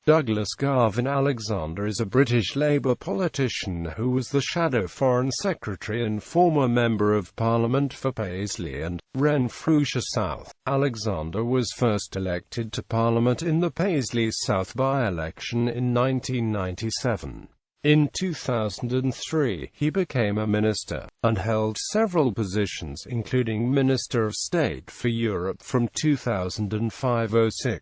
Douglas Garven Alexander is a British Labour politician who was the Shadow Foreign Secretary and former Member of Parliament for Paisley and Renfrewshire South. Alexander was first elected to Parliament in the Paisley South by-election in 1997. In 2003, he became a minister, and held several positions including Minister of State for Europe from 2005–06.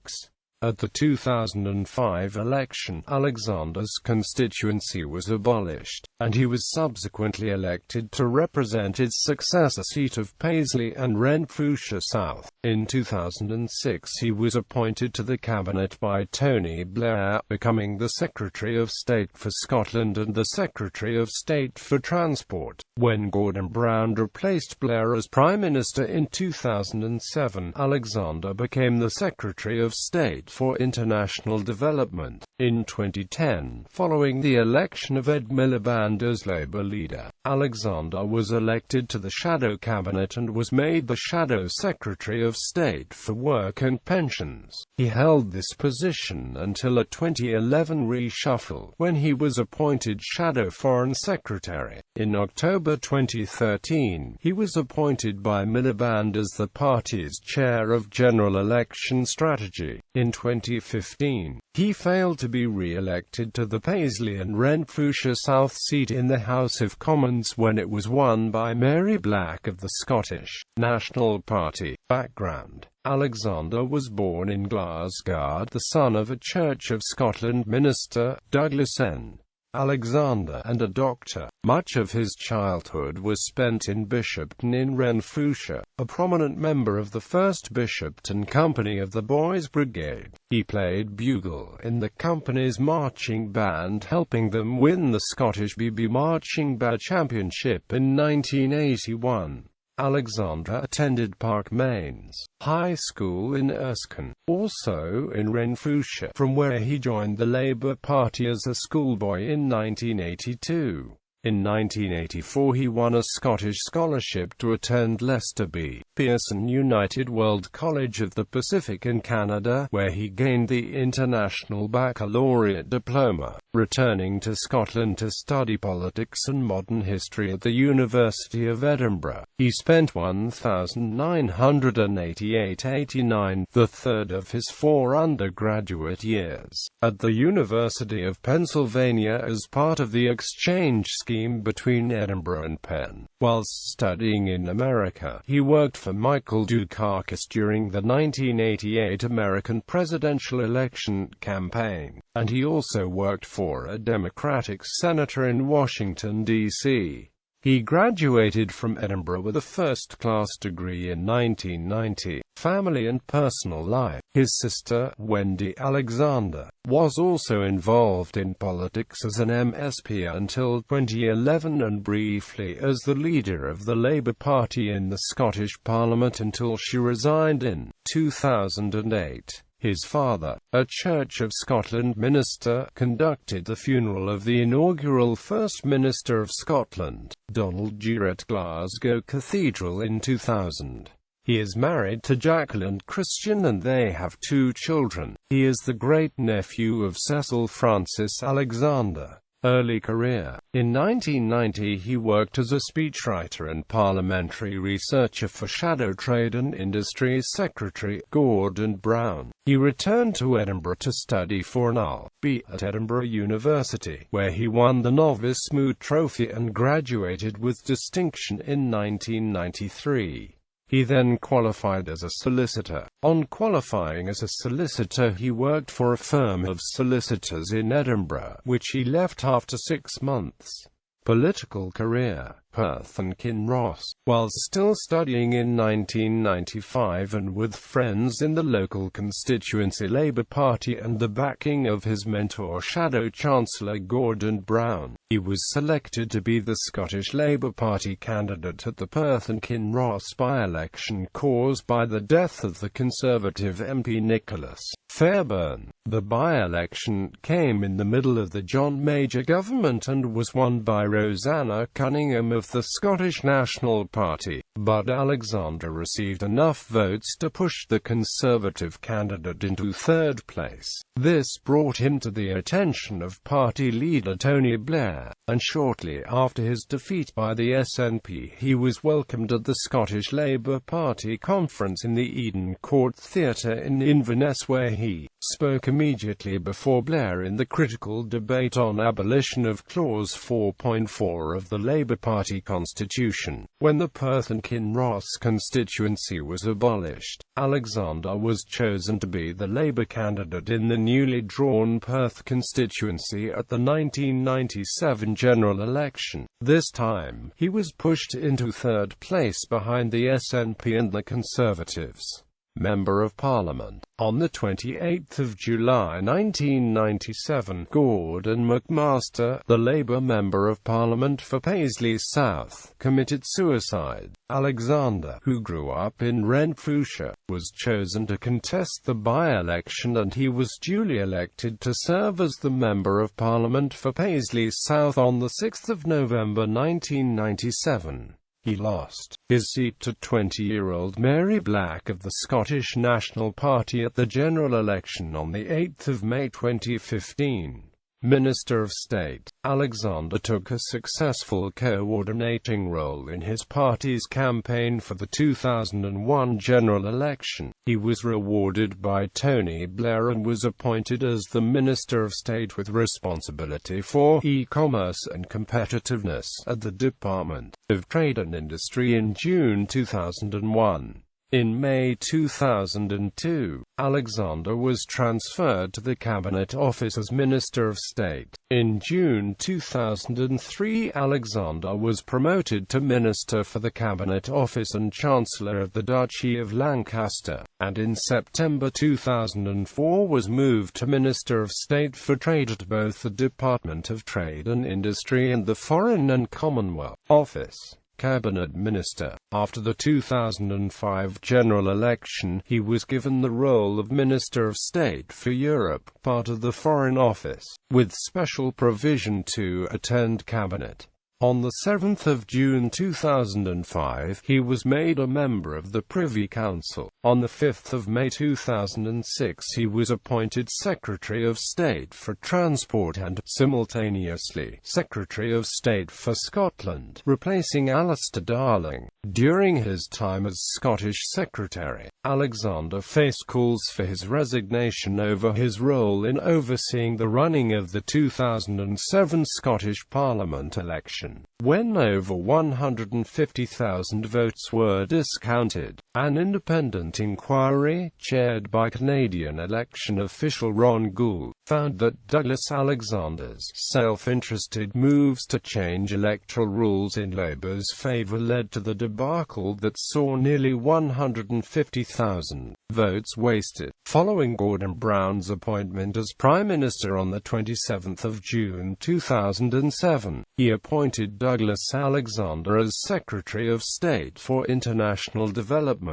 At the 2005 election, Alexander's constituency was abolished, and he was subsequently elected to represent its successor seat of Paisley and Renfrewshire South. In 2006 he was appointed to the cabinet by Tony Blair, becoming the Secretary of State for Scotland and the Secretary of State for Transport. When Gordon Brown replaced Blair as Prime Minister in 2007, Alexander became the Secretary of State for International Development. In 2010, following the election of Ed Miliband as Labour leader, Alexander was elected to the Shadow Cabinet and was made the Shadow Secretary of State for Work and Pensions. He held this position until a 2011 reshuffle, when he was appointed Shadow Foreign Secretary. In October 2013, he was appointed by Miliband as the party's chair of General Election Strategy. In 2015, he failed to be re-elected to the Paisley and Renfrewshire South seat in the House of Commons when it was won by Mary Black of the Scottish National Party. Background: Alexander was born in Glasgow, the son of a Church of Scotland minister, Douglas N. Alexander, and a doctor. Much of his childhood was spent in Bishopton in Renfrewshire, a prominent member of the 1st Bishopton Company of the Boys Brigade. He played bugle in the company's marching band, helping them win the Scottish BB Marching Band Championship in 1981. Alexander attended Park Mains High School in Erskine, also in Renfrewshire, from where he joined the Labour Party as a schoolboy in 1982. In 1984 he won a Scottish scholarship to attend Leicester B. Pearson United World College of the Pacific in Canada, where he gained the International Baccalaureate diploma. Returning to Scotland to study politics and modern history at the University of Edinburgh, he spent 1988–89, the third of his 4 undergraduate years, at the University of Pennsylvania as part of the exchange scheme between Edinburgh and Penn. Whilst studying in America, he worked for Michael Dukakis during the 1988 American presidential election campaign, and he also worked for a Democratic senator in Washington, D.C. He graduated from Edinburgh with a first-class degree in 1990. Family and personal life: his sister, Wendy Alexander, was also involved in politics as an MSP until 2011 and briefly as the leader of the Labour Party in the Scottish Parliament until she resigned in 2008. His father, a Church of Scotland minister, conducted the funeral of the inaugural First Minister of Scotland, Donald Dewar, at Glasgow Cathedral in 2000. He is married to Jacqueline Christian and they have 2 children. He is the great-nephew of Cecil Francis Alexander. Early career: in 1990 he worked as a speechwriter and parliamentary researcher for Shadow Trade and Industries Secretary Gordon Brown. He returned to Edinburgh to study for an LL.B. at Edinburgh University, where he won the Novice Moot Trophy and graduated with distinction in 1993. He then qualified as a solicitor. On qualifying as a solicitor, he worked for a firm of solicitors in Edinburgh, which he left after 6 months. Political career: Perth and Kinross. While still studying in 1995 and with friends in the local constituency Labour Party and the backing of his mentor Shadow Chancellor Gordon Brown, he was selected to be the Scottish Labour Party candidate at the Perth and Kinross by-election caused by the death of the Conservative MP Nicholas Fairbairn. The by-election came in the middle of the John Major government and was won by Rosanna Cunningham of the Scottish National Party. but Alexander received enough votes to push the Conservative candidate into third place. This brought him to the attention of party leader Tony Blair, and shortly after his defeat by the SNP he was welcomed at the Scottish Labour Party conference in the Eden Court Theatre in Inverness, where he spoke immediately before Blair in the critical debate on abolition of Clause 4.4 of the Labour Party constitution. When the Perth and Kinross constituency was abolished, Alexander was chosen to be the Labour candidate in the newly drawn Perth constituency at the 1997 general election. This time, he was pushed into third place behind the SNP and the Conservatives. Member of Parliament. On 28 July 1997, Gordon McMaster, the Labour Member of Parliament for Paisley South, committed suicide. Alexander, who grew up in Renfrewshire, was chosen to contest the by-election and he was duly elected to serve as the Member of Parliament for Paisley South on 6 November 1997. He lost his seat to 20-year-old Mary Black of the Scottish National Party at the general election on 8 May 2015. Minister of State, Alexander took a successful coordinating role in his party's campaign for the 2001 general election. He was rewarded by Tony Blair and was appointed as the Minister of State with responsibility for e-commerce and competitiveness at the Department of Trade and Industry in June 2001. In May 2002, Alexander was transferred to the Cabinet Office as Minister of State. In June 2003, Alexander was promoted to Minister for the Cabinet Office and Chancellor of the Duchy of Lancaster, and in September 2004 was moved to Minister of State for Trade at both the Department of Trade and Industry and the Foreign and Commonwealth Office. Cabinet Minister. After the 2005 general election, he was given the role of Minister of State for Europe, part of the Foreign Office, with special provision to attend Cabinet. On 7 June 2005, he was made a member of the Privy Council. On 5 May 2006, he was appointed Secretary of State for Transport and, simultaneously, Secretary of State for Scotland, replacing Alistair Darling. During his time as Scottish Secretary, Alexander faced calls for his resignation over his role in overseeing the running of the 2007 Scottish Parliament election, when over 150,000 votes were discounted. An independent inquiry, chaired by Canadian election official Ron Gould, found that Douglas Alexander's self-interested moves to change electoral rules in Labour's favour led to the debacle that saw nearly 150,000 votes wasted. Following Gordon Brown's appointment as Prime Minister on 27 June 2007, he appointed Douglas Alexander as Secretary of State for International Development.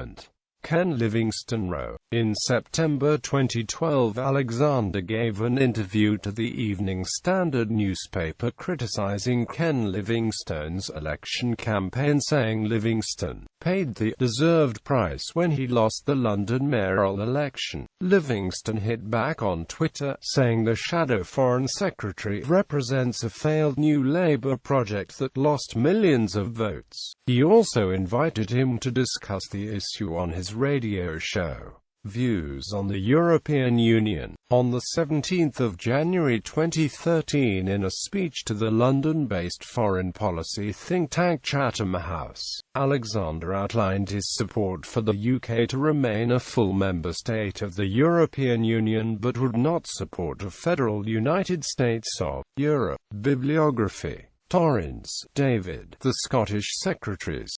Ken Livingstone wrote. In September 2012, Alexander gave an interview to the Evening Standard newspaper criticizing Ken Livingstone's election campaign, saying Livingstone paid the deserved price when he lost the London mayoral election. Livingstone hit back on Twitter, saying the shadow Foreign Secretary represents a failed New Labour project that lost millions of votes. He also invited him to discuss the issue on his radio show. Views on the European Union. On 17 January 2013, in a speech to the London-based foreign policy think tank Chatham House, Alexander outlined his support for the UK to remain a full member state of the European Union but would not support a federal United States of Europe. Bibliography. Torrens, David. The Scottish Secretaries.